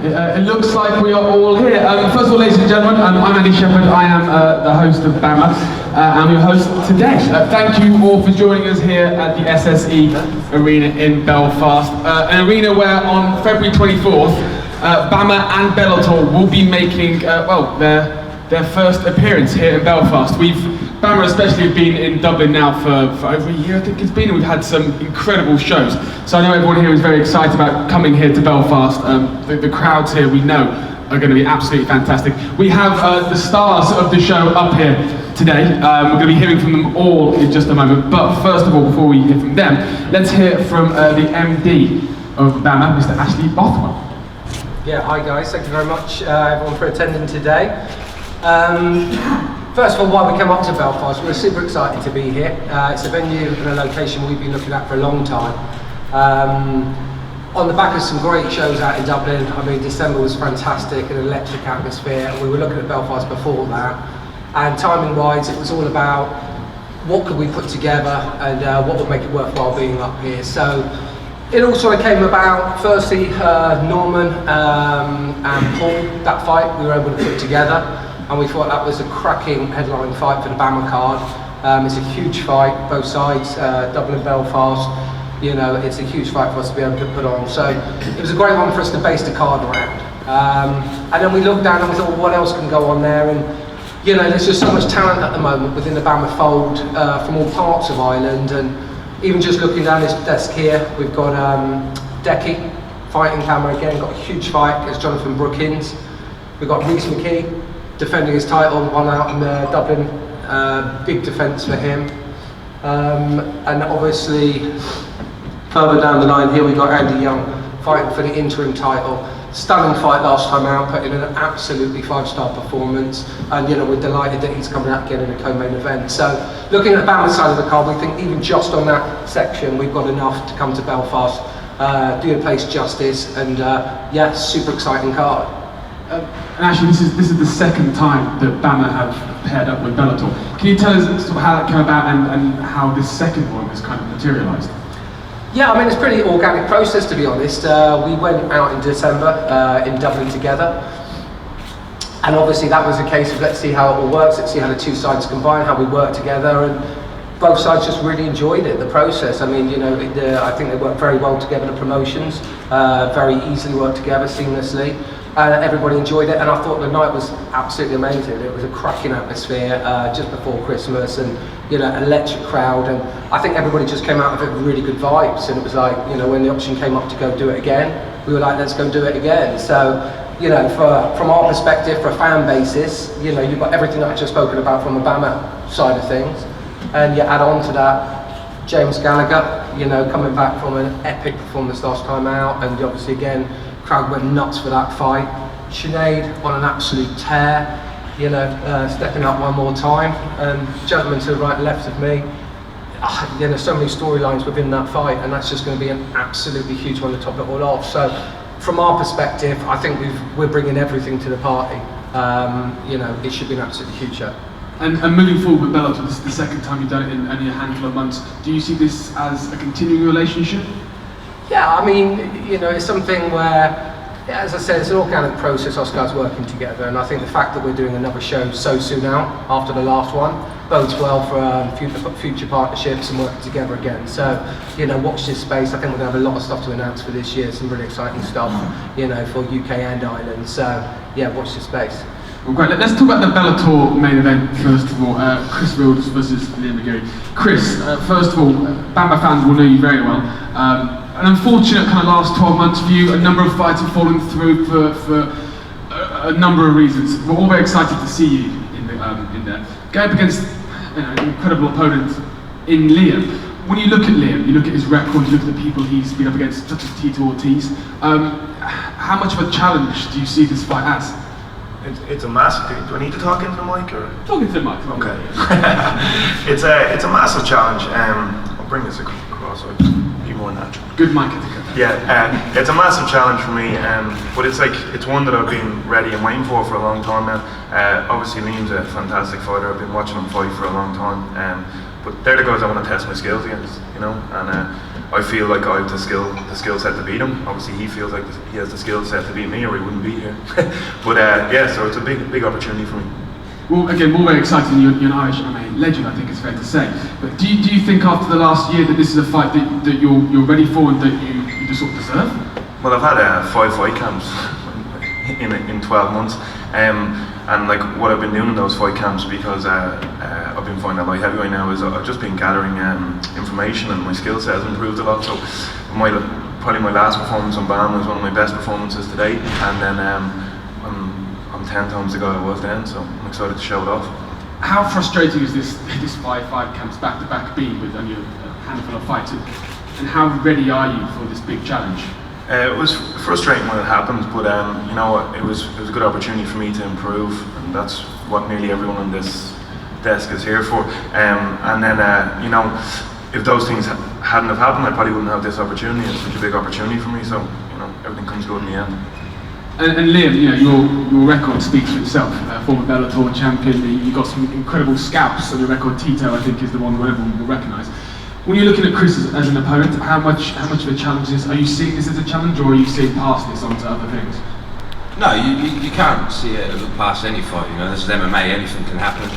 It looks like we are all here. First of all, ladies and gentlemen, I'm Andy Shepherd. I am the host of BAMMA. I'm your host today. Thank you all for joining us here at the SSE Arena in Belfast. An arena where on February 24th, BAMMA and Bellator will be making, their first appearance here in Belfast. BAMMA especially have been in Dublin now for over a year, I think it's been, and we've had some incredible shows. So I know everyone here is very excited about coming here to Belfast. The crowds here, we know, are going to be absolutely fantastic. We have the stars of the show up here today. We're going to be hearing from them all in just a moment. But first of all, before we hear from them, let's hear from the MD of BAMMA, Mr. Ashley Bothwell. Yeah, hi guys, thank you very much everyone for attending today. First of all, why we came up to Belfast, we're super excited to be here. It's a venue and a location we've been looking at for a long time. On the back of some great shows out in Dublin, I mean December was fantastic, an electric atmosphere, and we were looking at Belfast before that. And timing wise, it was all about what could we put together and what would make it worthwhile being up here. So it all sort of came about, firstly Norman and Paul, that fight we were able to put together. And we thought that was a cracking headline fight for the BAMMA card. It's a huge fight, both sides, Dublin, Belfast. You know, it's a huge fight for us to be able to put on. So it was a great one for us to base the card around. And then we looked down and we thought, well, what else can go on there? And you know, there's just so much talent at the moment within the BAMMA fold from all parts of Ireland. And even just looking down this desk here, we've got Decky fighting camera again, got a huge fight against Jonathan Brookins. We've got Rhys McKee defending his title, won out in Dublin, big defence for him. And obviously, further down the line here, we've got Andy Young fighting for the interim title. Stunning fight last time out, put in an absolutely 5-star performance. And you know, we're delighted that he's coming out again in a co-main event. So, looking at the BAMMA side of the card, we think even just on that section, we've got enough to come to Belfast, do the place justice, and yeah, super exciting card. And actually, this is the second time that BAMMA have paired up with Bellator. Can you tell us sort of how that came about and how this second one has kind of materialised? Yeah, I mean, it's a pretty organic process, to be honest. We went out in December in Dublin together. And obviously that was a case of let's see how it all works, let's see how the two sides combine, how we work together. And both sides just really enjoyed it, the process. I mean, you know, I think they worked very well together, the promotions, very easily worked together seamlessly. Everybody enjoyed it, and I thought the night was absolutely amazing. It was a cracking atmosphere just before Christmas, and you know, electric crowd, and I think everybody just came out of it with really good vibes. And it was like, you know, when the option came up to go do it again, we were like, let's go do it again. So, you know, from our perspective, for a fan basis, you know, you've got everything that I've just spoken about from the BAMMA side of things, and you add on to that James Gallagher, you know, coming back from an epic performance last time out, and obviously again, crowd went nuts for that fight. Sinead on an absolute tear, you know, stepping up one more time. And gentleman to the right and left of me, you know, so many storylines within that fight, and that's just going to be an absolutely huge one to top it all off. So, from our perspective, I think we're bringing everything to the party. You know, it should be an absolutely huge show. And moving forward with Bellator, this is the second time you've done it in only a handful of months. Do you see this as a continuing relationship? Yeah, I mean, you know, it's something where, yeah, as I said, it's an organic process, us guys working together, and I think the fact that we're doing another show so soon out, after the last one, bodes well for future partnerships and working together again. So, you know, watch this space. I think we're going to have a lot of stuff to announce for this year, some really exciting stuff, you know, for UK and Ireland. So, yeah, watch this space. Well, great. Let's talk about the Bellator main event first of all. Chris Wilds versus Mcgeary. Chris, first of all, BAMMA fans will know you very well. An unfortunate kind of last 12 months for you. A number of fights have fallen through for a number of reasons. We're all very excited to see you in there. Going up against an incredible opponent in Liam. When you look at Liam, you look at his record, you look at the people he's been up against, such as Tito Ortiz. How much of a challenge do you see this fight as? It's a massive. Do I need to talk into the mic or? Talk into the mic. Okay. It's a massive challenge. I'll bring this across so I can be more natural. Good mic etiquette. Yeah, it's a massive challenge for me, but it's one that I've been ready and waiting for a long time now. Obviously Liam's a fantastic fighter. I've been watching him fight for a long time. But they're the guys I want to test my skills against, you know. And I feel like I have the skill set to beat him. Obviously, he feels like he has the skill set to beat me, or he wouldn't be here. But yeah, so it's a big opportunity for me. Well, again, more very exciting. You're an Irish MMA legend, I think it's fair to say. But do you think after the last year that this is a fight that you're ready for and that you just sort of deserve? Well, I've had 5 fight camps in 12 months, and like what I've been doing in those fight camps, because I've been fighting at light heavyweight now, is I've just been gathering information, and my skill set has improved a lot. So probably my last performance on BAMMA was one of my best performances to date, and then I'm 10 times the guy I was then, so I'm excited to show it off. How frustrating is this 5 camps back to back be with only a handful of fights, and how ready are you for this big challenge? It was frustrating when it happened, but you know, it was a good opportunity for me to improve, and that's what nearly everyone on this desk is here for. And then you know, if those things hadn't have happened, I probably wouldn't have this opportunity. It's such a big opportunity for me, so you know, everything comes good in the end. And Liam, you know, your record speaks for itself. Former Bellator champion, you've got some incredible scalps on your record. Tito, I think, is the one that everyone will recognise. When you're looking at Chris as an opponent, how much of a challenge is this? Are you seeing this as a challenge, or are you seeing past this onto other things? No, you can't see it look past any fight. You know, this is MMA. Anything can happen.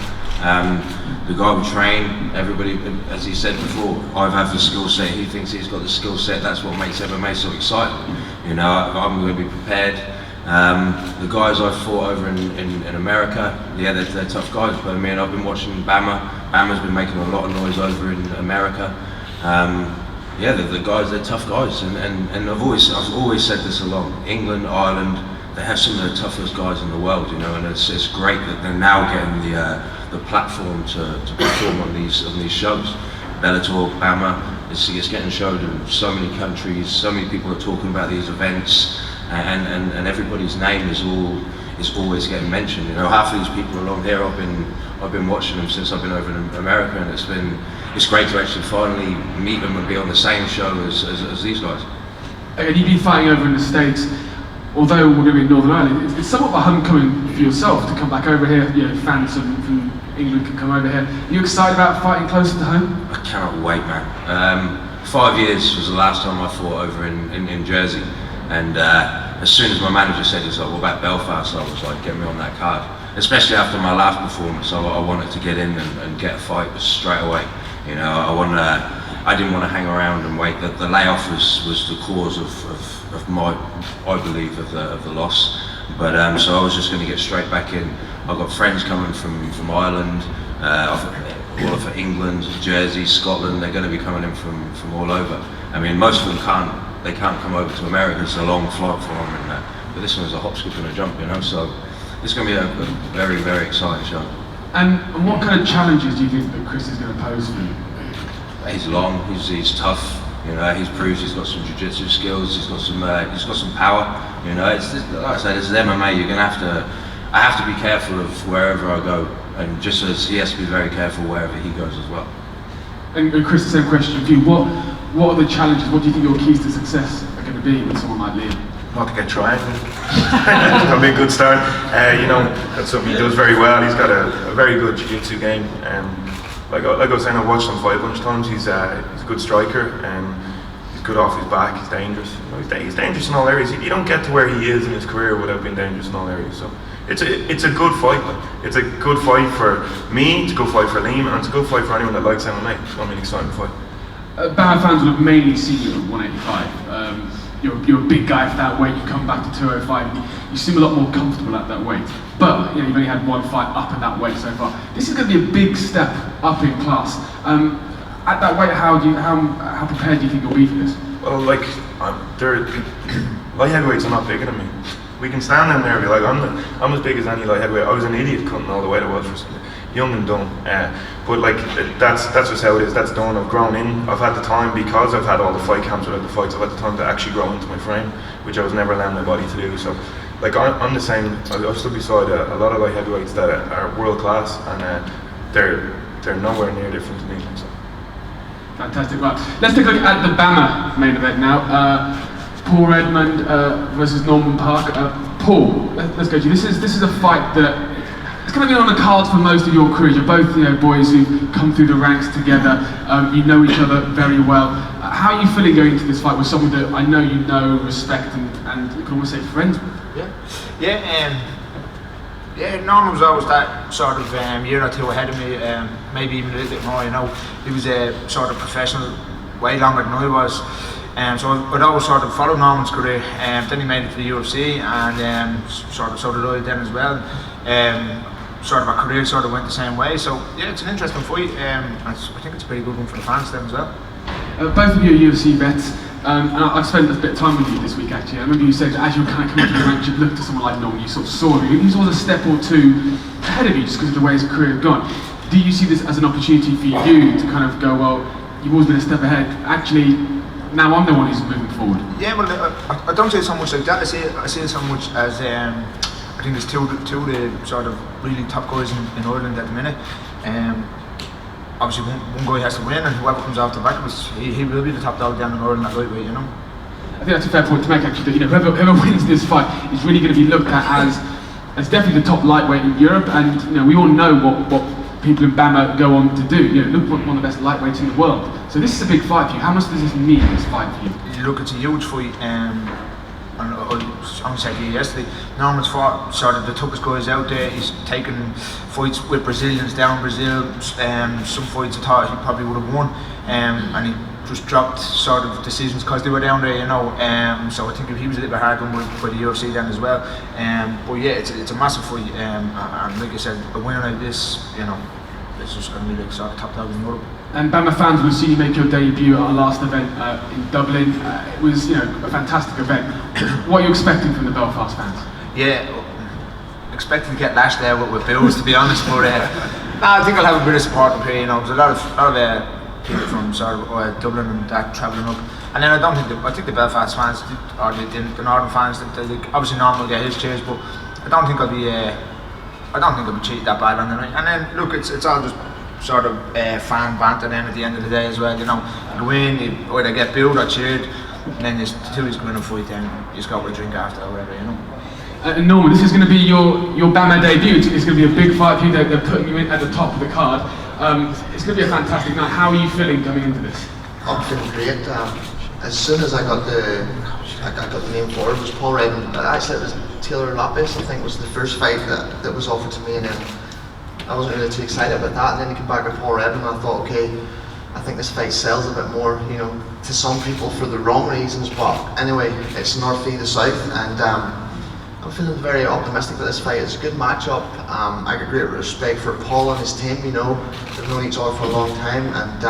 The guy we train, everybody, as he said before, I have the skill set. He thinks he's got the skill set. That's what makes MMA so exciting. You know, I'm going to be prepared. The guys I've fought over in America, yeah, they're tough guys. But I mean, I've been watching BAMMA. BAMMA's been making a lot of noise over in America. Yeah, the guys, they're tough guys, and I've always said this along. England, Ireland, they have some of the toughest guys in the world, you know, and it's great that they're now getting the platform to perform on these shows. Bellator, BAMMA, it's getting showed in so many countries. So many people are talking about these events. And everybody's name is always getting mentioned. You know, half of these people along here, I've been watching them since I've been over in America, and it's great to actually finally meet them and be on the same show as these guys. And you've been fighting over in the States, although we're going to be in Northern Ireland. It's somewhat of a homecoming for yourself to come back over here. You know, fans from England can come over here. Are you excited about fighting closer to home? I cannot wait, man. 5 years was the last time I fought over in Jersey. And as soon as my manager said, he's like, what about Belfast? I was like, get me on that card. Especially after my last performance, I wanted to get in and get a fight straight away. You know, I didn't want to hang around and wait. The layoff was the cause of my, I believe, of the loss. But so I was just going to get straight back in. I've got friends coming from Ireland, all over England, Jersey, Scotland. They're going to be coming in from all over. I mean, most of them can't come over to America. It's a long flight for them, but this one's a hop, skip and a jump, you know, so it's going to be a very, very exciting show. And what kind of challenges do you think that Chris is going to pose for you? He's long, he's tough, you know, he's proved he's got some jiu-jitsu skills, he's got some power, you know, it's like I said, this is MMA. You're going to I have to be careful of wherever I go, and just as he has to be very careful wherever he goes as well. And Chris, the same question for you. What are the challenges? What do you think your keys to success are going to be with someone like Liam? Not to get triangle. That'll be a good start. You know, that's something he does very well. He's got a very good jiu-jitsu game. Like I was saying, I've watched him fight a bunch of times. He's a good striker. He's good off his back. He's dangerous. You know, he's dangerous in all areas. You don't get to where he is in his career without being dangerous in all areas. So it's a good fight. It's a good fight for me. It's a good fight for Liam, and it's a good fight for anyone that likes MMA. It's going to be an exciting fight. BAMMA fans will have mainly seen you at 185. You're a big guy for that weight. You come back to 205. You seem a lot more comfortable at that weight. But you know, you've only had one fight up at that weight so far. This is going to be a big step up in class. At that weight, how prepared do you think you'll be for this? Well, like, light heavyweights are not bigger than me. We can stand in there and be like, I'm as big as any light heavyweight. I was an idiot cutting all the weight I was for something. Young and dumb, but like that's just how it is. That's done. I've grown in. I've had the time, because I've had all the fight camps without the fights. I've had the time to actually grow into my frame, which I was never allowing my body to do. So, like I'm the same. I stood beside a lot of light heavyweights that are world class, and they're nowhere near different to me. So. Fantastic. Right, let's take a look at the BAMMA main event now. Redmond versus Parke. Paul, let's go to you. This is a fight that. It's kind of been on the cards for most of your careers. You're both, boys who've come through the ranks together. You know each other very well. How are you feeling going into this fight with someone that I know you know, respect, and you can almost say friends with? Yeah, Norman was always that sort of year or two ahead of me, maybe even a little bit more, you know. He was a sort of professional way longer than I was, so I'd always sort of followed Norman's career. Then he made it to the UFC, and so did I then as well. Sort of our career sort of went the same way, so yeah, it's an interesting fight. I think it's a pretty good one for the fans then as well. Both of you are UFC vets, and I've spent a bit of time with you this week actually. I remember you said as you were kind of coming to the ranks, you'd look to someone like Norman, you sort of saw him. He was always a step or two ahead of you just because of the way his career had gone. Do you see this as an opportunity for you to kind of go, well, you've always been a step ahead, actually, now I'm the one who's moving forward? Yeah, well, I don't see it so much like that. I see it so much as, I think there's two of the sort of really top guys in Ireland at the minute. Obviously one guy has to win, and whoever comes off the back of us, he will be the top dog down in Ireland at lightweight, you know. I think that's a fair point to make actually, that, you know, whoever wins this fight is really going to be looked at as definitely the top lightweight in Europe, and you know, we all know what people in BAMMA go on to do. You know, look, one of the best lightweights in the world. So this is a big fight for you. How much does this mean, this fight for you? Look, it's a huge fight. I said to you yesterday, Norman's fought sort of the toughest guys out there. He's taken fights with Brazilians down in Brazil. Some fights I thought he probably would have won, and he just dropped sort of decisions because they were down there, you know. So I think he was a little bit hard done by the UFC then as well. But yeah, it's a massive fight, and like I said, a winner like this, you know, it's just going to be like sort of top dog in Europe. And BAMMA fans will see you make your debut at our last event in Dublin. It was, you know, a fantastic event. What are you expecting from the Belfast fans? Yeah, expecting to get lashed there with bills, to be honest. But I think I'll have a bit of support up here. You know, there's a lot of people from sort of Dublin and that travelling up. And then I think the Belfast fans or the Northern fans, obviously Norman will get his cheers, but I don't think I'll be treated that bad on the night. And then look, it's all just sort of fan banter then at the end of the day as well, you know. You go in, you either get booed or cheered, and then there's two weeks going to fight, then you just go with a drink after or whatever, you know. Norman, this is going to be your BAMMA debut. It's going to be a big fight for you. They're putting you in at the top of the card. It's going to be a fantastic night. How are you feeling coming into this? I'm feeling great. As soon as I got the name for it was Paul Redmond. Actually, it was Taylor Lapis, I think, was the first fight that was offered to me, and then I wasn't really too excited about that, and then he came back with Paul Redmond, and I thought, okay, I think this fight sells a bit more, you know, to some people for the wrong reasons, but anyway, it's North v the South, and I'm feeling very optimistic about this fight. It's a good matchup. I got great respect for Paul and his team, you know, they've known each other for a long time, and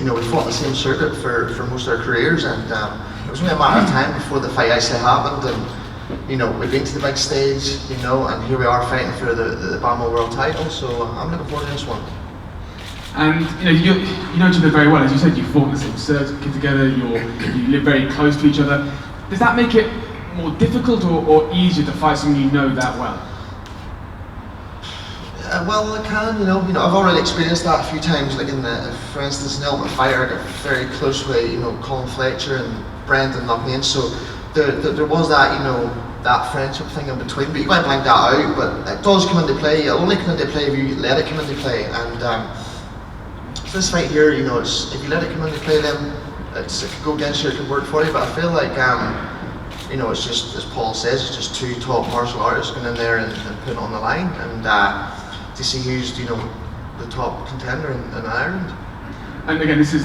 you know, we fought the same circuit for most of our careers, and it was only a matter of time before the fight actually happened, and you know, we've been to the big stage, you know, and here we are fighting for the BAMMA world title, so I'm looking forward to this one. And you know each other very well. As you said, you fought in the same circuit together, you live very close to each other. Does that make it more difficult or easier to fight someone you know that well? Well, I can, you know, I've already experienced that a few times, like for instance, in the Ultimate Fighter, I got very close with, you know, Colin Fletcher and Brendan Knockney, so there was that, you know, that friendship thing in between, but you can't blank that out, but it does come into play. It'll only come into play if you let it come into play, and this fight here, you know, if you let it come into play, then it could go against you, it could work for you, but I feel like, you know, it's just, as Paul says, it's just two top martial artists going in there and putting it on the line, and to see who's, you know, the top contender in Ireland. And again, this is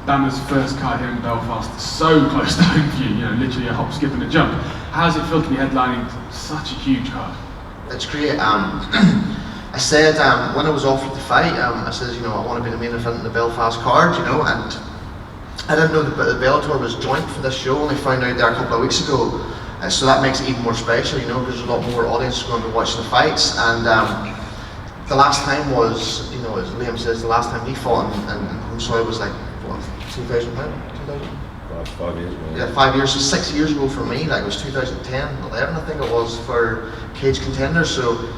BAMMA's first card here in Belfast, so close to home for you, you know, literally a hop, skip and a jump. How does it feel to be headlining such a huge card? It's great. I said when I was offered the fight, I said, you know, I want to be the main event in the Belfast card, you know, and I didn't know that the Bellator was joint for this show, and I found out there a couple of weeks ago, so that makes it even more special, you know, because there's a lot more audience going to be watching the fights, and the last time was, you know, as Liam says, the last time he fought in home soil was like, what, 2,000 pounds? 2,000? 5 years ago. Yeah, 5 years, so 6 years ago for me, like it was 2010, 11 I think it was, for Cage Contender, so,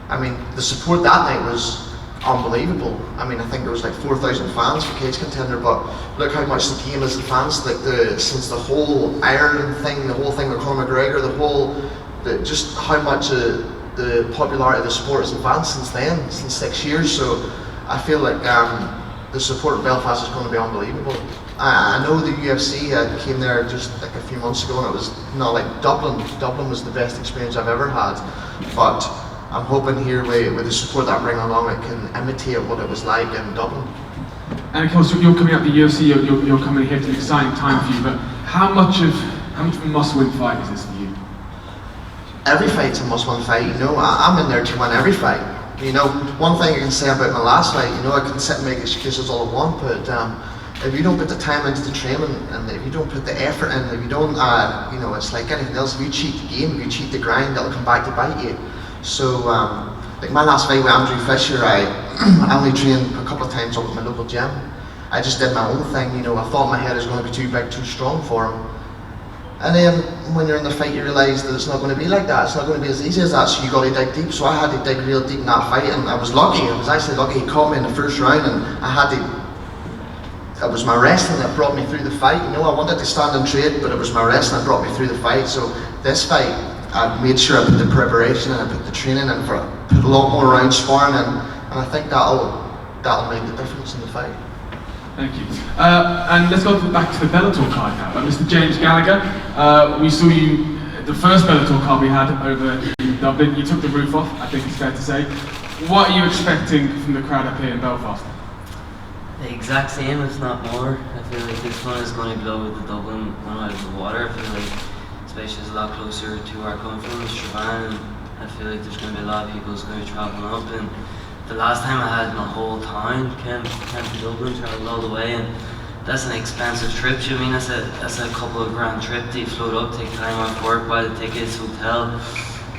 I mean, the support that night was unbelievable. I mean, I think there was like 4,000 fans for Cage Contender, but look how much the game is advanced, like since the whole Ireland thing, the whole thing with Conor McGregor, just how much the popularity of the sport has advanced since then, since 6 years, so I feel like the support in Belfast is going to be unbelievable. I know the UFC came there just like a few months ago, and it was not like Dublin. Dublin was the best experience I've ever had, but I'm hoping here with the support that I'm bringing along, it can imitate what it was like in Dublin. And of course, you're coming up the UFC. You're coming here to an exciting time for you. But how much of a must-win fight is this for you? Every fight's a must-win fight. You know, I'm in there to win every fight. You know, one thing I can say about my last fight, you know, I can sit and make excuses all I want, but if you don't put the time into the training, and if you don't put the effort in, if you don't, you know, it's like anything else. If you cheat the game, if you cheat the grind, it'll come back to bite you. So, like my last fight with Andrew Fisher, I only trained a couple of times up at my local gym. I just did my own thing, you know. I thought my head was going to be too big, too strong for him. And then when you're in the fight, you realise that it's not going to be like that. It's not going to be as easy as that, so you got to dig deep. So I had to dig real deep in that fight, and I was lucky. I was actually lucky. He caught me in the first round, and I had to. It was my wrestling that brought me through the fight. You know, I wanted to stand and trade, but it was my wrestling that brought me through the fight. So this fight, I made sure I put the preparation and I put the training in for put a lot more rounds sparring, and I think that'll make the difference in the fight. Thank you. And let's go back to the Bellator card now. Mr. James Gallagher, we saw you the first Bellator card we had over in Dublin. You took the roof off, I think it's fair to say. What are you expecting from the crowd up here in Belfast? The exact same, if not more. I feel like this one is going to blow the Dublin one out of the water. I feel like, especially it's a lot closer to where I come from, it's Strabane, and I feel like there's going to be a lot of people who's going to be travelling up. And the last time I had my whole town came to Dublin, travelled all the way, and that's an expensive trip. I mean, that's a couple of grand trip to float up, take time off work, buy the tickets, hotel.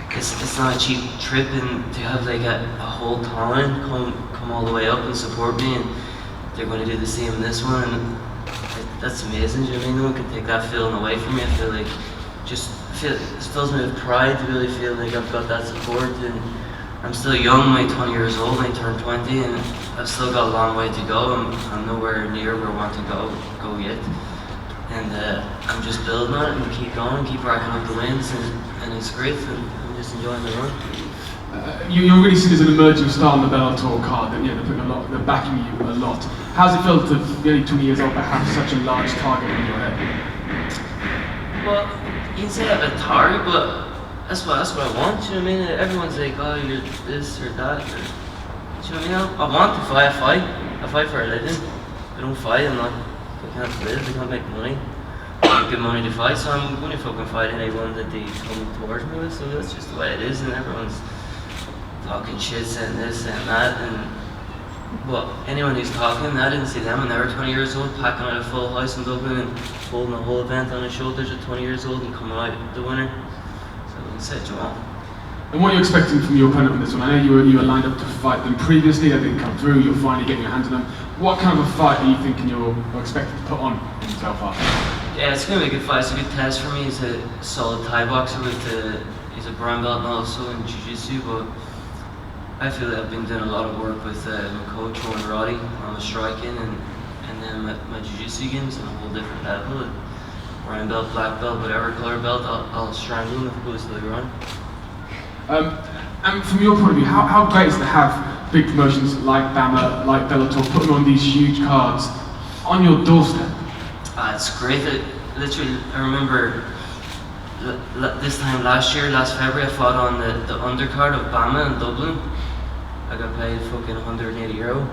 It's not a cheap trip, and to have like a whole town come all the way up and support me, and they're going to do the same in this one, and that's amazing. Do you know what I mean? No one can take that feeling away from me. I feel like it fills me with pride to really feel like I've got that support. And I'm still young, I'm 20 years old, I turned 20, and I've still got a long way to go. I'm nowhere near where I want to go yet. And I'm just building on it and keep going, keep racking up the wins, and it's great, and I'm just enjoying the run. You're really seen as an emerging star on the Bellator card, that they're putting they're backing you a lot. How's it feel to be only 20 years old but have such a large target in your head? Well, you can say I have a target, but that's what I want. You know what I mean? Everyone's like, oh, you're this or that. Do you know what I mean? I want to fight. I fight for a living. If I don't fight, I can't live. I can't make money. I don't get money to fight, so I'm going to fucking fight anyone that they come towards me with. So that's just the way it is, and everyone's talking shit, saying this, saying that, but anyone who's talking, I didn't see them when they were 20 years old, packing out a full house in Dublin and holding a whole event on his shoulders at 20 years old and coming out the winner. So I said, Joel. And what are you expecting from your opponent on this one? I know you were lined up to fight them previously, they didn't come through, you're finally getting your hands on them. What kind of a fight are you thinking you're expected to put on in Belfast? Yeah, it's going to be a good fight. It's a good test for me. He's a solid Thai boxer he's a brown belt and also in Jiu-Jitsu, but I feel like I've been doing a lot of work with my coach, Rowan Roddy, on my striking, and then my Jiu-Jitsu games on a whole different level. Brown belt, black belt, whatever color belt, I'll strangle him if it goes to the ground. And from your point of view, how great is it to have big promotions like BAMMA, like Bellator, putting on these huge cards on your doorstep? It's great. Literally, I remember this time last February, I fought on the undercard of BAMMA in Dublin. I got paid fucking €180.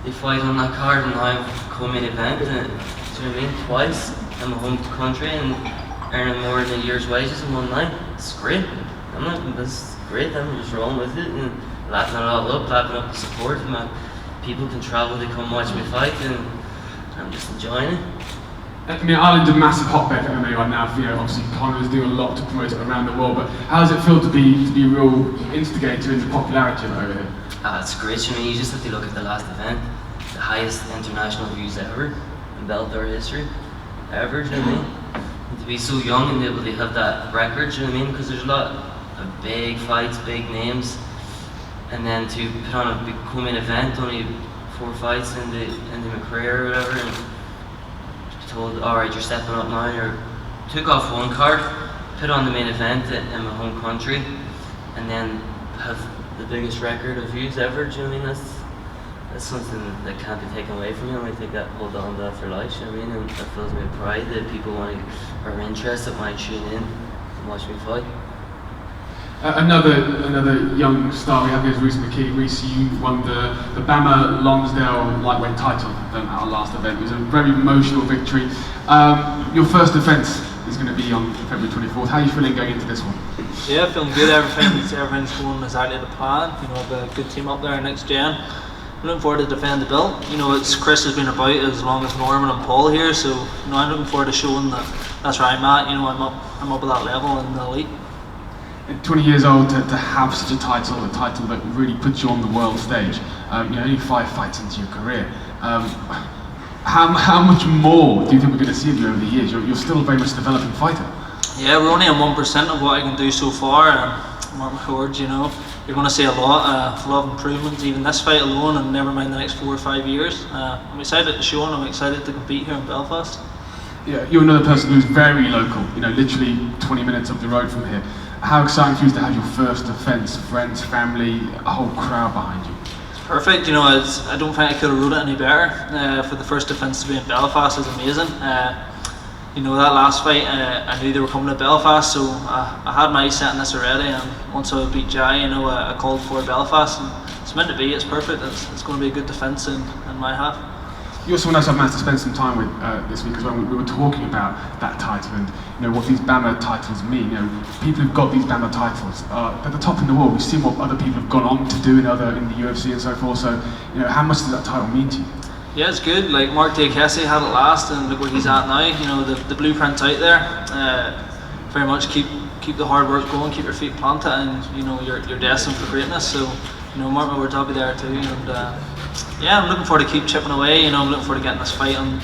They fight on that card, and I've co-main event, and do you know what I mean? Twice in my home country, and earning more than a year's wages in one night. It's great. That's great. I'm just rolling with it and lapping it all up, lapping up the support. People can travel to come watch me fight, and I'm just enjoying it. I mean, Ireland's a massive hotbed for MMA right now. Obviously, Connor's doing a lot to promote it around the world. But how does it feel to be a real instigator in the popularity of it over here? It's great. I mean, you just have to look at the last event, the highest international views ever in Bellator history, ever. Do you know what I mean? And to be so young and able to have that record, do you know what I mean? Because there's a lot of big fights, big names, and then to put on a big co-main event, only 4 fights in the McGeary or whatever. And told, alright, you're stepping up now, or took off one card, put on the main event in my home country, and then have the biggest record of views ever. Do you know what I mean? it's something that can't be taken away from you. I think that hold on to that for life. You know what I mean? And that fills me with pride that people are interested, want to tune in and watch me fight. Another young star we have here is Rhys McKee. Rhys, you won the BAMMA Lonsdale lightweight title at our last event. It was a very emotional victory. Your first defence is going to be on February 24th. How are you feeling going into this one? Yeah, feeling good. Everything's going exactly to plan. You know, I have a good team up there next gen. I'm looking forward to defend the belt. You know, Chris has been about as long as Norman and Paul here, so you know, I'm looking forward to showing that that's where I'm at. You know, I'm up at that level in the elite. At 20 years old, to have such a title that really puts you on the world stage. You know, only 5 fights into your career. How much more do you think we're going to see of you over the years? You're still a very much developing fighter. Yeah, we're only on 1% of what I can do so far. Mark my words, you know, you're going to see a lot of improvements, even this fight alone, and never mind the next 4 or 5 years. I'm excited to show and I'm excited to compete here in Belfast. Yeah, you're another person who's very local. You know, literally 20 minutes up the road from here. How exciting for you to have your first defence, friends, family, a whole crowd behind you? It's perfect. You know, I don't think I could have wrote it any better. For the first defence to be in Belfast is amazing. You know, that last fight, I knew they were coming to Belfast, so I had my set in this already, and once I beat Jai, you know, I called for Belfast, and it's meant to be, it's perfect, it's going to be a good defence in my half. You're someone else I've managed to spend some time with this week as well. We were talking about that title and, you know, what these BAMMA titles mean. You know, people who've got these BAMMA titles are at the top in the world. We've seen what other people have gone on to do in the UFC and so forth, so, you know, how much does that title mean to you? Yeah, it's good. Like Mark Diakese had it last, and look where he's at now. You know, the blueprint's out there. Very much keep the hard work going, keep your feet planted, and you know you're destined for greatness. So, you know, mark my words, I'll be there too. And yeah, I'm looking forward to keep chipping away. You know, I'm looking forward to getting this fight on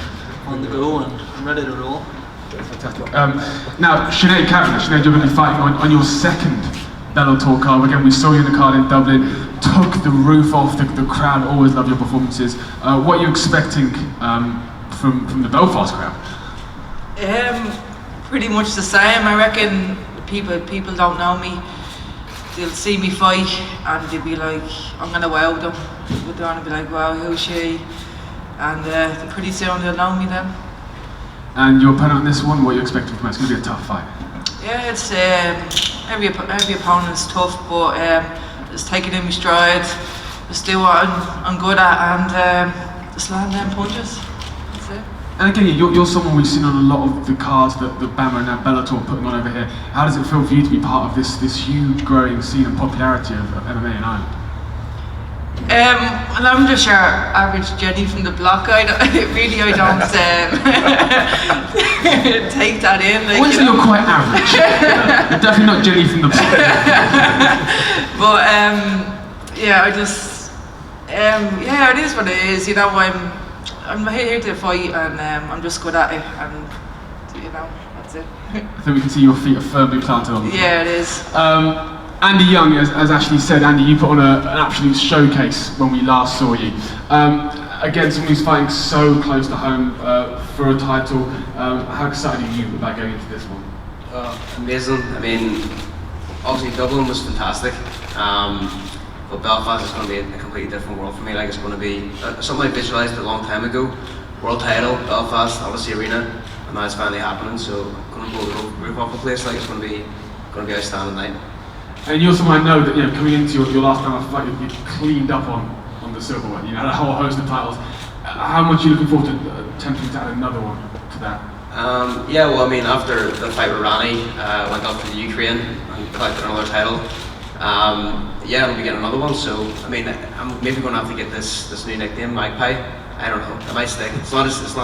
the go, and I'm ready to roll. Fantastic. Now, Sinead Kavanagh, you're going to be fighting on your second Bellator card. Again, we saw you in the card in Dublin, took the roof off, the crowd always love your performances. What are you expecting from the Belfast crowd? Pretty much the same. I reckon people don't know me. They'll see me fight and they'll be like, I'm going to wow them. They're going to be like, wow, who's she? And pretty soon they'll know me then. And your opponent on this one, what are you expecting from it? It's going to be a tough fight. Yeah, it's every opponent's tough, but just take it in my stride, just do what I'm good at, and just land them punches. That's it. And again, you're someone we've seen on a lot of the cards that the BAMMA and now Bellator are putting on over here. How does it feel for you to be part of this huge growing scene and popularity of MMA in Ireland? Well, I'm just your average Jenny from the block. I don't take that in. Like, I wouldn't say you're quite average. You're definitely not Jenny from the block. But yeah, I just yeah, it is what it is. You know, I'm here to fight, and I'm just good at it, and you know, that's it. I think we can see your feet are firmly planted on the floor. Yeah, it is. Andy Young, as Ashley said, Andy, you put on an absolute showcase when we last saw you. Again, someone who's fighting so close to home for a title. How excited are you about going into this one? Amazing. I mean, obviously Dublin was fantastic, but Belfast is going to be a completely different world for me. Like, it's going to be something I visualised a long time ago. World title, Belfast, Odyssey Arena, and now it's finally happening. So I'm going to blow the roof off the place. Like, it's going to be an outstanding night. And you're someone I know that, you know, coming into your last time of fight, you cleaned up on the silverweight. You had a whole host of titles. How much are you looking forward to attempting to add another one to that? Yeah, well, I mean, after the fight with Rani, went up to the Ukraine and collected another title. Yeah, I'll be getting another one. So, I mean, I'm maybe going to have to get this new nickname, Magpie. I don't know. It might stick. It's not as I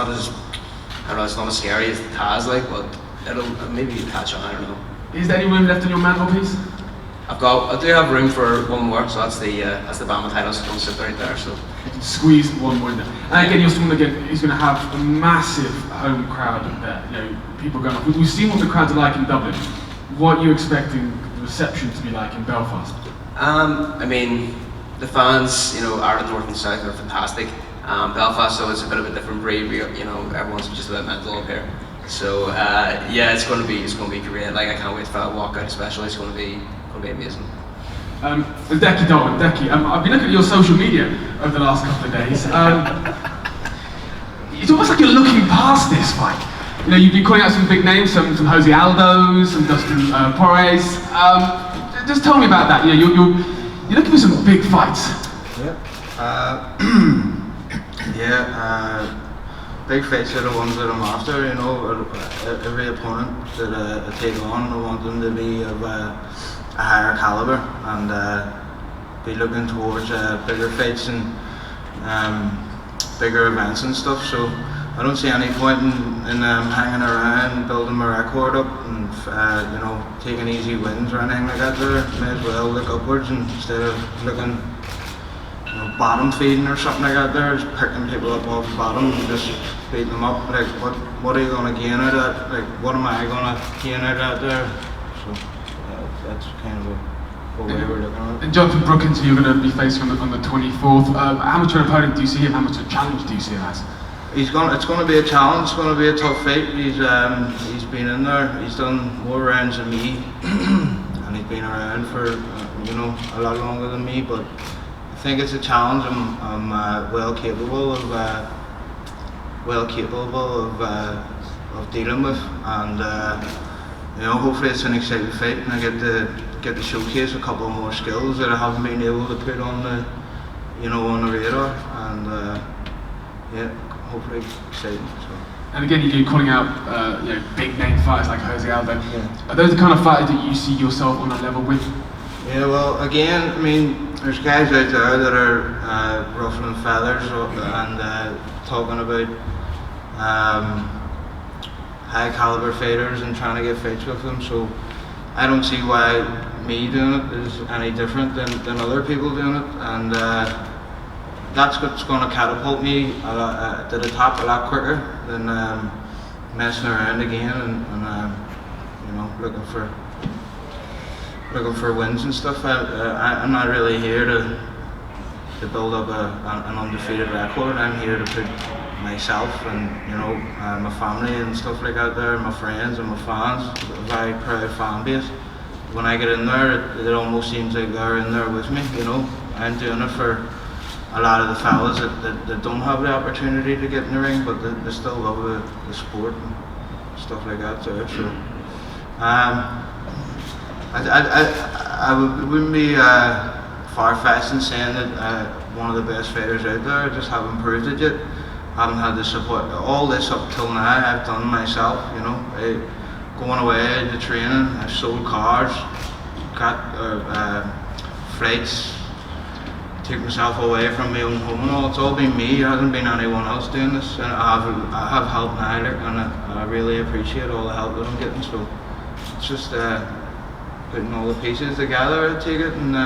don't know. It's not as scary as Taz, like, but it'll maybe catch on. I don't know. Is there any room left on your mantelpiece? I do have room for one more, so that's the BAMMA title, so it's going to sit right there. So squeeze one more in there. And again, you're someone who's going to have a massive home crowd there. You know, people going up. We've seen what the crowds are like in Dublin. What are you expecting the reception to be like in Belfast? I mean, the fans, you know, Ireland North and South are fantastic. Belfast, so it's a bit of a different breed. You know, everyone's just a bit mental up here. So yeah, it's going to be great. Like, I can't wait for that walkout, especially. It's going to be amazing. Decky Dalton, Decky, I've been looking at your social media over the last couple of days. It's almost like you're looking past this fight. You know, you've been calling out some big names, some Jose Aldos, some Dustin Poiriers. Just tell me about that. You know, you're looking for some big fights. Yeah. Big fights are the ones that I'm after. You know, every opponent that I take on, I want them to be of a higher caliber and be looking towards bigger fights and bigger events and stuff. So I don't see any point in hanging around, building my record up, and you know, taking easy wins or anything like that. There, may as well look upwards instead of looking, you know, bottom feeding or something like that. There, just picking people up off the bottom and just beating them up. Like, what are you going to gain out of that? Like, what am I going to gain out of that there? So that's kind of what way we're looking at it. And Jonathan Brookins, who you're going to be facing on the 24th. How much of an opponent do you see him? How much of a challenge do you see him as? It's going to be a challenge. It's going to be a tough fight. He's been in there. He's done more rounds than me, and he's been around for you know, a lot longer than me. But I think it's a challenge. I'm well capable of dealing with, and you know, hopefully it's an exciting fight, and I get to showcase a couple more skills that I haven't been able to put on the, you know, on the radar, and yeah. Hopefully exciting. So. And again, you're calling out you know, big name fighters like Jose Aldo. Yeah. Are those the kind of fighters that you see yourself on that level with? Yeah, well, again, I mean, there's guys out there that are ruffling feathers and talking about high caliber fighters and trying to get fights with them. So I don't see why me doing it is any different than other people doing it, and that's what's going to catapult me to the top a lot quicker than messing around again and you know, looking for wins and stuff. I'm not really here to build up an undefeated record. I'm here to put myself and, you know, my family and stuff like that there, my friends and my fans, a very proud fan base. When I get in there, it almost seems like they're in there with me. You know, I'm doing it for a lot of the fellas that don't have the opportunity to get in the ring, but they still love the sport and stuff like that too. So I wouldn't be far-fetched in saying that one of the best fighters out there. I just haven't proved it yet. I haven't had the support. All this up till now I've done myself, you know. Going away to training, I've sold cars, got flights, took myself away from my own home and all. It's all been me, it hasn't been anyone else doing this. And I have help now, and I really appreciate all the help that I'm getting. So it's just putting all the pieces together, I take it, and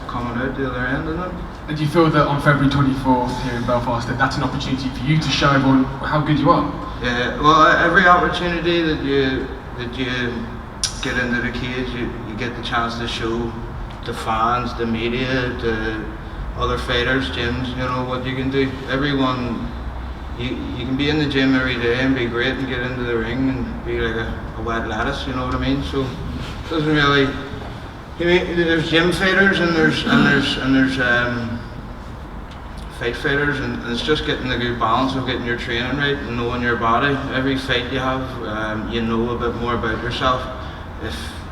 coming out the other end of it. And do you feel that on February 24th here in Belfast that that's an opportunity for you to show everyone how good you are? Yeah, well, every opportunity that you get into the cage, you get the chance to show the fans, the media, the other fighters, gyms, you know, what you can do. Everyone, you can be in the gym every day and be great and get into the ring and be like a wet lettuce, you know what I mean? So it doesn't really, I mean, there's gym fighters and there's fight fighters, and it's just getting the good balance of getting your training right and knowing your body. Every fight you have, you know a bit more about yourself.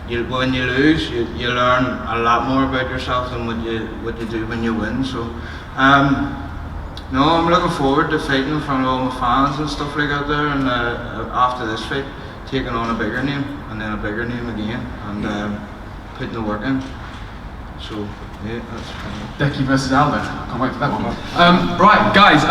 When you lose, you learn a lot more about yourself than what you do when you win. So, no, I'm looking forward to fighting in front of all my fans and stuff like that there. And after this fight, taking on a bigger name and then a bigger name again, and putting the work in. So, yeah, that's Decky versus Aldo. I can't wait for that one. Right, guys.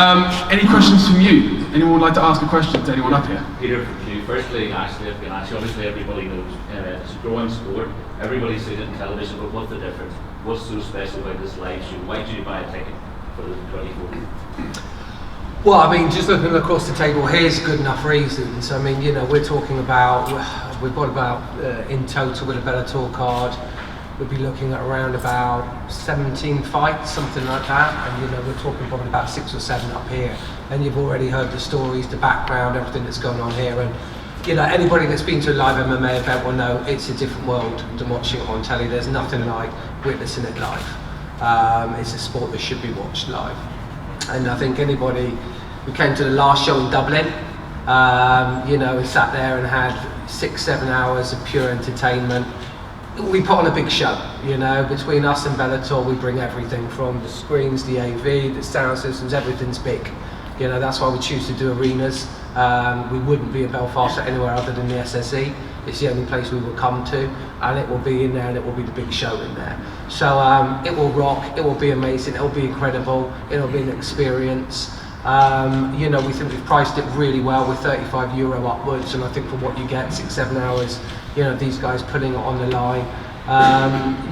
Any questions from you? Anyone would like to ask a question to anyone up here? Peter, from you. Firstly, actually, obviously everybody knows it's a growing sport. Everybody's seen it on television, but what's the difference? What's so special about this live show? Why did you buy a ticket for the 24th? Well, I mean, just looking across the table, here's good enough reasons. I mean, you know, we're talking about, we've got about, in total with a Bellator card, we'd be looking at around about 17 fights, something like that. And, you know, we're talking probably about 6 or 7 up here. And you've already heard the stories, the background, everything that's going on here. And you know, anybody that's been to a live MMA event will know it's a different world than watching it on telly. There's nothing like witnessing it live. It's a sport that should be watched live. And I think anybody who came to the last show in Dublin, you know, and sat there and had 6-7 hours of pure entertainment. We put on a big show, you know, between us and Bellator, we bring everything from the screens, the AV, the sound systems, everything's big. You know, that's why we choose to do arenas. We wouldn't be in Belfast or anywhere other than the SSE. It's the only place we will come to, and it will be in there, and it will be the big show in there. So it will rock, it will be amazing, it will be incredible, it will be an experience. You know, we think we've priced it really well with €35 upwards, and I think for what you get, 6-7 hours, you know, these guys putting it on the line.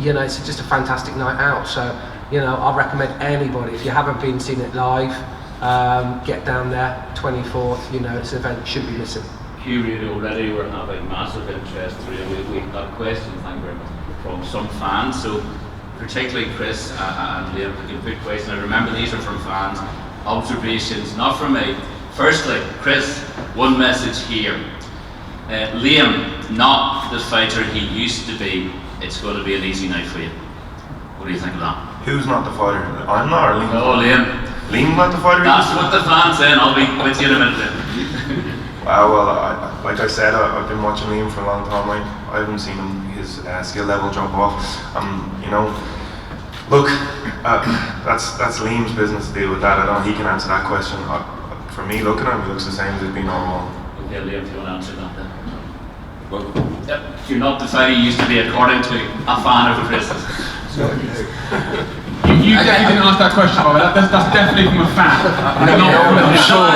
You know, it's just a fantastic night out. So, you know, I recommend anybody, if you haven't seen it live, get down there, 24th, you know, it's an event you shouldn't be missing. Mcgeary, already we're having massive interest. We've got questions, thank you very much, from some fans. So, particularly Chris and Liam, a good question. I remember these are from fans. Observations, not from me. Firstly, Chris, one message here. Liam, not the fighter he used to be. It's going to be an easy night for you. What do you think of that? Who's not the fighter? I'm not, or Liam? No, Liam. Liam not the fighter? That's what the fans saying. I'll be with you in a minute. Wow, well, like I said, I've been watching Liam for a long time. I haven't seen his skill level drop off. You know, look, that's Liam's business to deal with that. I don't. He can answer that question. For me, looking at him, he looks the same as he's been all along. Okay, Liam, if you want to answer that then. Well, yep. You're not the fighter you used to be, according to a fan of Chris. You definitely didn't ask that question, Bobby. That's definitely from a fan. I'm sure.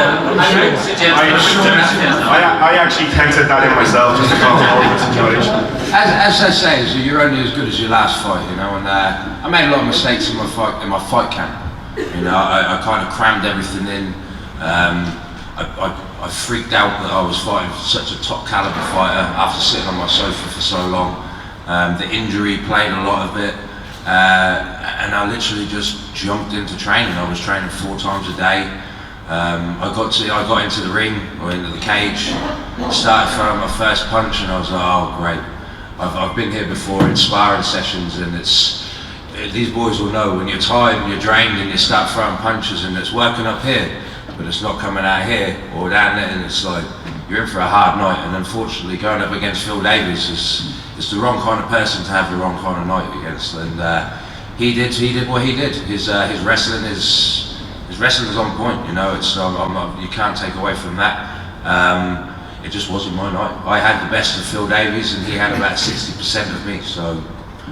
I actually texted that in myself just to call over the situation. As I say, you're only as good as your last fight, you know. And I made a lot of mistakes in my fight camp. You know, I kind of crammed everything in. I freaked out that I was fighting such a top caliber fighter after sitting on my sofa for so long. The injury played a lot of it. And I literally just jumped into training. I was training 4 times a day. I got into the ring or into the cage, started throwing my first punch, and I was like, oh great. I've been here before in sparring sessions, and these boys will know when you're tired and you're drained and you start throwing punches and it's working up here, but it's not coming out here or down there, and it's like you're in for a hard night. And unfortunately, going up against Phil Davies is the wrong kind of person to have the wrong kind of night against. And he did what he did. His wrestling is on point. You know, you can't take away from that. It just wasn't my night. I had the best of Phil Davies, and he had about 60% of me. So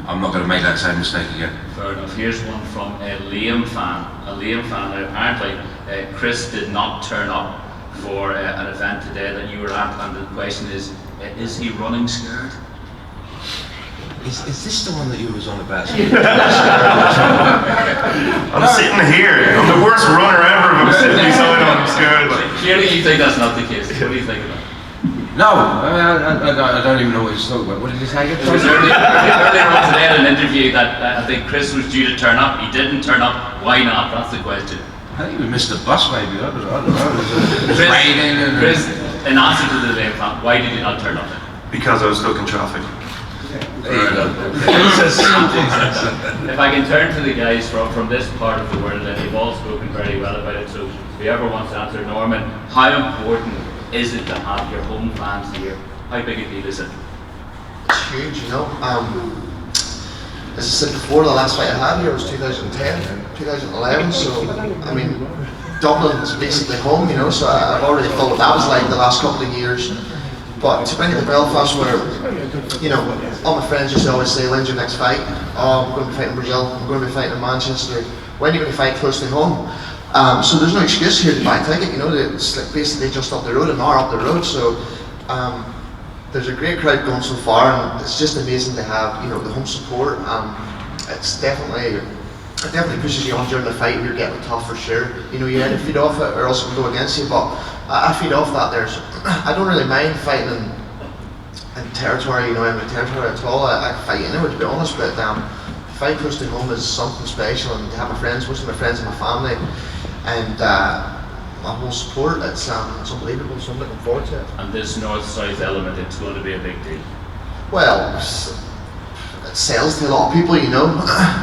I'm not going to make that same mistake again. Fair enough. Here's one from a Liam fan. A Liam fan. Now, apparently, Chris did not turn up for an event today that you were at, and the question is he running scared? Is this the one that you was on about? I'm sitting here. I'm the worst runner ever. If I'm sitting beside him, I'm scared. Clearly, you think that's not the case. What do you think of that? No, I don't even know what he's talking about. What did he say? It was earlier on today in an interview that I think Chris was due to turn up. He didn't turn up. Why not? That's the question. I think we missed the bus, maybe. I don't know. Chris, in answer to the debate plan, why did you not turn up? Because I was stuck in traffic. There you go. If I can turn to the guys from this part of the world, and you've all spoken very well about it, so whoever wants to answer, Norman, how important is it to have your home fans here? How big a deal is it? It's huge, you know. As I said before, the last fight I had here was 2010, 2011, so I mean, Dublin is basically home, you know, so I've already thought what that was like the last couple of years. But to bring it to Belfast, where, you know, all my friends used to always say, when's your next fight? Oh, I'm going to be fighting in Brazil, I'm going to be fighting in Manchester. When are you going to fight close to home? So there's no excuse here to buy a ticket, you know, it's like basically just up the road, an hour up the road. So there's a great crowd going so far, and it's just amazing to have, you know, the home support. It definitely pushes you on during the fight. You're getting tough for sure. You know, you either feed off it or else it can go against you. But I feed off that there. So I don't really mind fighting in territory, you know, in territory at all. I fight anywhere, to be honest. But fight close to home is something special, and to have my friends, most of my friends and my family, and my whole support. It's unbelievable, so I'm looking forward to it. And this north-south element, it's going to be a big deal. Well, it sells to a lot of people, you know.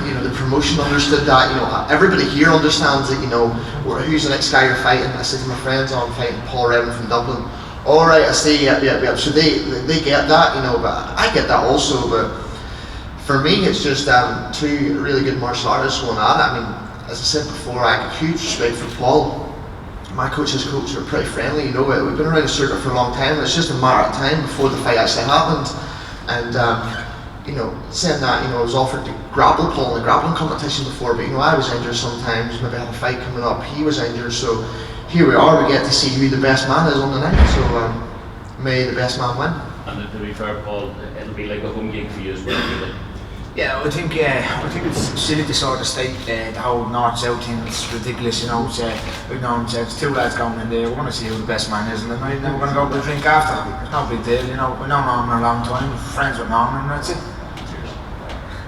You know, the promotion understood that. You know, everybody here understands that. You know, who's the next guy you're fighting? I say to my friends, "Oh, I'm fighting Paul Redmond from Dublin." All right, I say, yeah. So they get that, you know, but I get that also. But for me, it's just two really good martial artists going at it. I mean, as I said before, I have huge respect for Paul. My coach's coach are pretty friendly, you know. We've been around the circuit for a long time. It's just a matter of time before the fight actually happened. And you know, saying that, you know, I was offered to grapple Paul in the grappling competition before, but you know, I was injured sometimes. Maybe I had a fight coming up. He was injured, so here we are. We get to see who the best man is on the night. So may the best man win. And to be fair, Paul, it'll be like a home game for you as well, really. Yeah, I think it's silly to sort of state the whole north-south thing. It's ridiculous, you know. It's two lads going in there. We're going to see who the best man is, and then we're going to go for a drink after. It's no big deal, you know. We've known Norman a long time. We're friends with Norman, and that's it.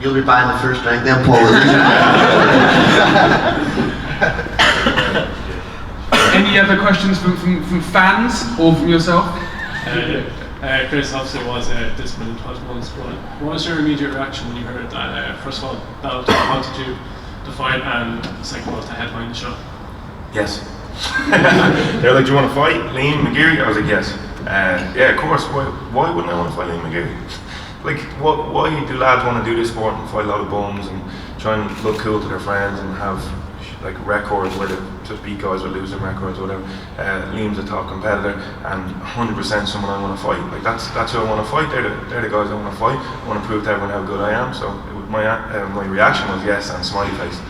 You'll be buying the first drink then, Paul. Any other questions from fans or from yourself? Chris, obviously it was disciplined 12 months, but what was your immediate reaction when you heard that, first of all, Bellator wanted you to fight, and second of all, to headline the show? Yes. They're like, "Do you want to fight Liam Mcgeary?" I was like, "Yes." Yeah, of course. Why wouldn't I want to fight Liam Mcgeary? Like, why do lads want to do this sport and fight a lot of bums and try and look cool to their friends and have like records where they just beat guys with losing records or whatever? Liam's a top competitor and 100% someone I want to fight. Like, that's who I want to fight. They're the guys I want to fight. I want to prove to everyone how good I am. So my reaction was yes and smiley face.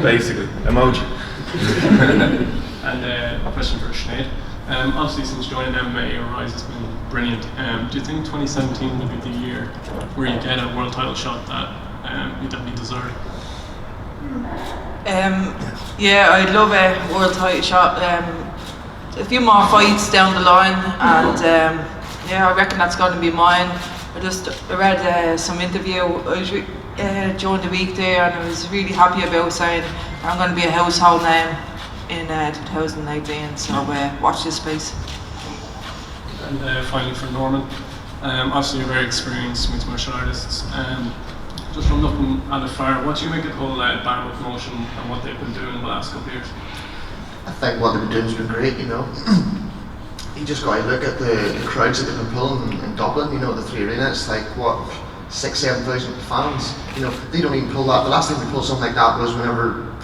Basically, emoji. And a question for Sinead. Obviously, since joining MMA, your rise has been brilliant. Do you think 2017 will be the year where you get a world title shot that you definitely deserve? Yeah, I'd love a world title shot. A few more fights down the line, and yeah, I reckon that's going to be mine. I read some interview during the week there, and I was really happy about saying I'm going to be a household name in 2018. So watch this space. And finally for Norman, obviously you're very experienced mixed martial artists. Just from looking at it far, what do you make of the whole BAMMA promotion and what they've been doing in the last couple of years? I think what they've been doing has been great, you know. You just got to look at the crowds that they've been pulling in Dublin, you know, the 3 Arena. It's like, what, 6,000-7,000 fans? You know, they don't even pull that. The last time they pulled something like that was whenever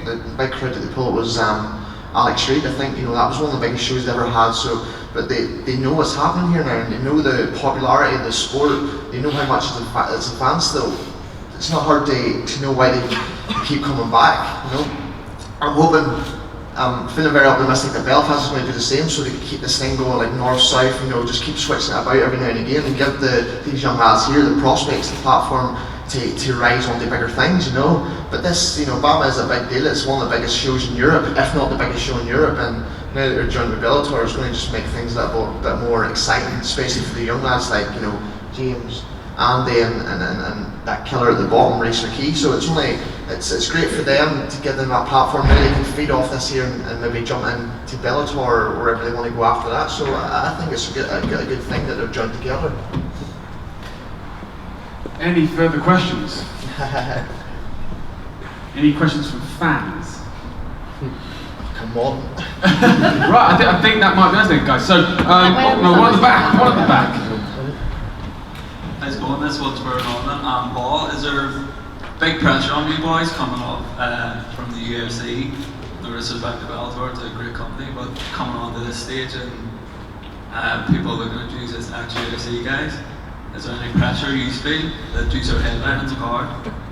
the big crowd that they pulled was Alex Reid. I think, you know, that was one of the biggest shows they ever had. So, but they know what's happening here now, and they know the popularity of the sport. They know how much it's a fan still. It's not hard to know why they keep coming back. You know, I'm hoping, feeling very optimistic that Belfast is going to do the same, so they can keep this thing going like north south. You know, just keep switching it about every now and again, and give these young lads here the prospects, the platform to rise onto bigger things. You know, but this, you know, BAMMA is a big deal. It's one of the biggest shows in Europe, if not the biggest show in Europe, and now that they're joining with Bellator, it's going to just make things a little bit more exciting, especially for the young lads like, you know, James, Andy, and that killer at the bottom, Rhys McKee. So it's great for them to give them that platform. Now they can feed off this here and maybe jump into Bellator or wherever they want to go after that. So I think it's a good thing that they've joined together. Any further questions? Any questions from fans? Come on. Right, I think that might be us then, guys. So, no, one at the back. How's it going? This one's for Norman and Paul. Is there big pressure on you boys coming up from the UFC? No disrespect to Bellator, it's a great company, but coming onto this stage and people looking at you as ex-UFC guys, is there any pressure you feel that you are headlining the card?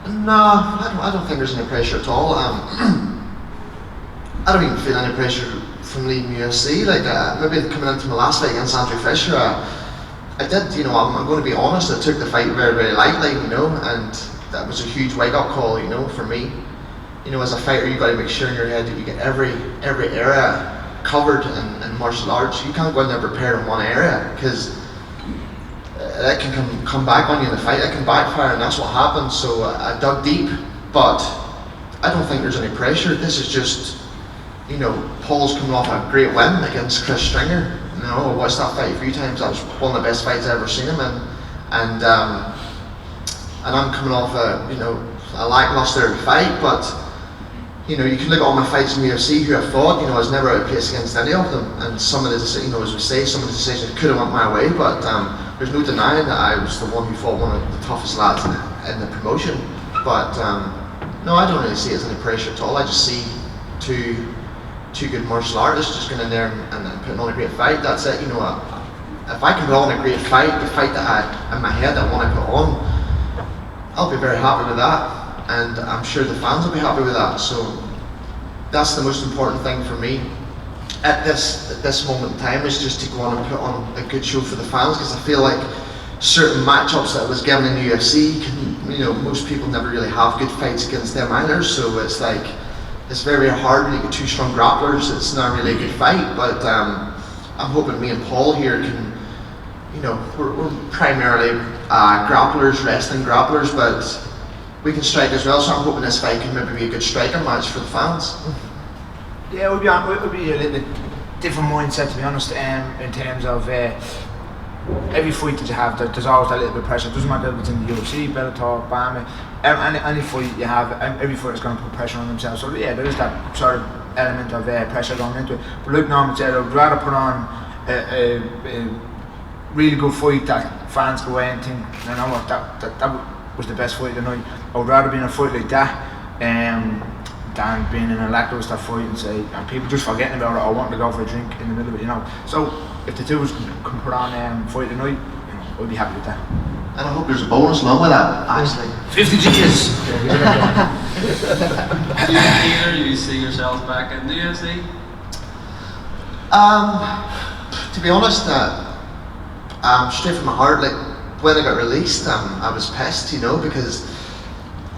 No, I don't think there's any pressure at all. I don't even feel any pressure from leaving UFC. Like maybe coming into my last fight against Andrew Fisher, I did, you know, I'm going to be honest, I took the fight very, very lightly, you know, and that was a huge wake-up call, you know, for me. You know, as a fighter, you got to make sure in your head that you get every area covered in martial arts. You can't go in there prepared in one area, because that can come back on you in the fight. That can backfire, and that's what happened. So I dug deep, but I don't think there's any pressure. This is just, you know, Paul's coming off a great win against Chris Stringer. You know, I watched that fight a few times. That was one of the best fights I've ever seen him in. And I'm coming off a lackluster fight, but you know, you can look at all my fights in the UFC who I fought. You know, I was never out of place against any of them. And some of the, you know, as we say, some of the decisions could have went my way, but there's no denying that I was the one who fought one of the toughest lads in the promotion. But no, I don't really see it as any pressure at all. I just see two good martial artists just going in there and putting on a great fight. That's it. You know, if I can put on a great fight, the fight that in my head I want to put on, I'll be very happy with that. And I'm sure the fans will be happy with that. So that's the most important thing for me at this moment in time, is just to go on and put on a good show for the fans, because I feel like certain matchups that I was given in the UFC, you know, most people never really have good fights against them either. So it's like, it's very, very hard when you get two strong grapplers. It's not really a good fight. But I'm hoping me and Paul here can, you know, we're primarily grapplers, wrestling grapplers, but we can strike as well, so I'm hoping this fight can maybe be a good striker match for the fans. Yeah, it would be a little bit different mindset, to be honest, in terms of every fight that you have, there's always that little bit of pressure. It doesn't matter if it's in the UFC, Bellator, BAMMA, any fight you have, every fighter is going to put pressure on themselves. So yeah, there is that sort of element of pressure going into it. But like Norman said, I'd rather put on a really good fight that fans go away and think, you know what, that was the best fight of the night. I would rather be in a fight like that than being in a lackluster fight and people just forgetting about it or wanting to go for a drink in the middle of it, you know. So if the two of us can put on fight of the night, you know, I'd be happy with that. And I hope there's a bonus along with that, actually. 50 G's! Do either you see yourselves back in the UFC? To be honest, straight from my heart, like when I got released, I was pissed, you know, because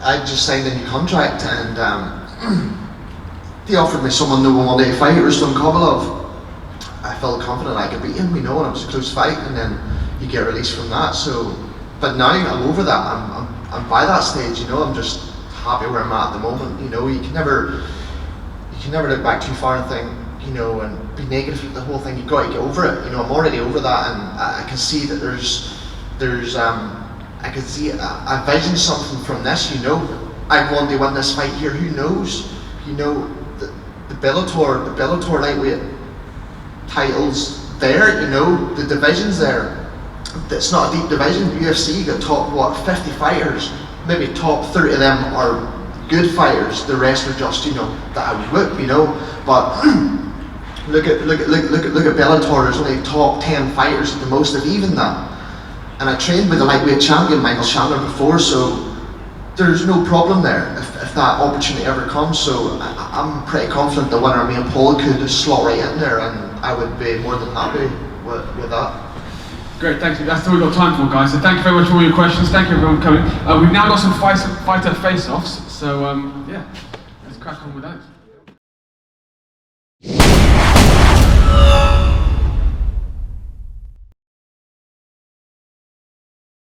I just signed a new contract and they offered me someone no one day fight, Rustam Kovalov. I felt confident I could beat him, you know, and it was a close fight, and then you get released from that. So, but now I'm over that. I'm by that stage, you know. I'm just happy where I'm at the moment. You know, you can never look back too far and think, you know, and be negative with the whole thing. You've got to get over it. You know, I'm already over that, and I can see that I can see a vision something from this, you know. I want to win this fight here, who knows? You know, the Bellator lightweight titles there, you know, the division's there. It's not a deep division. UFC, you got top 50 fighters, maybe top 30 of them are good fighters, the rest are just, you know, that I would whip, you know. But look at Bellator, there's only top 10 fighters at the most, if even that. And I trained with the lightweight champion Michael Chandler before, so there's no problem there if that opportunity ever comes. So I'm pretty confident that winner me and Paul could slot right in there, and I would be more than happy with that. Great, thank you. That's all we've got time for, guys. So thank you very much for all your questions. Thank you everyone for coming. We've now got some fighter face-offs, so yeah, let's crack on with those.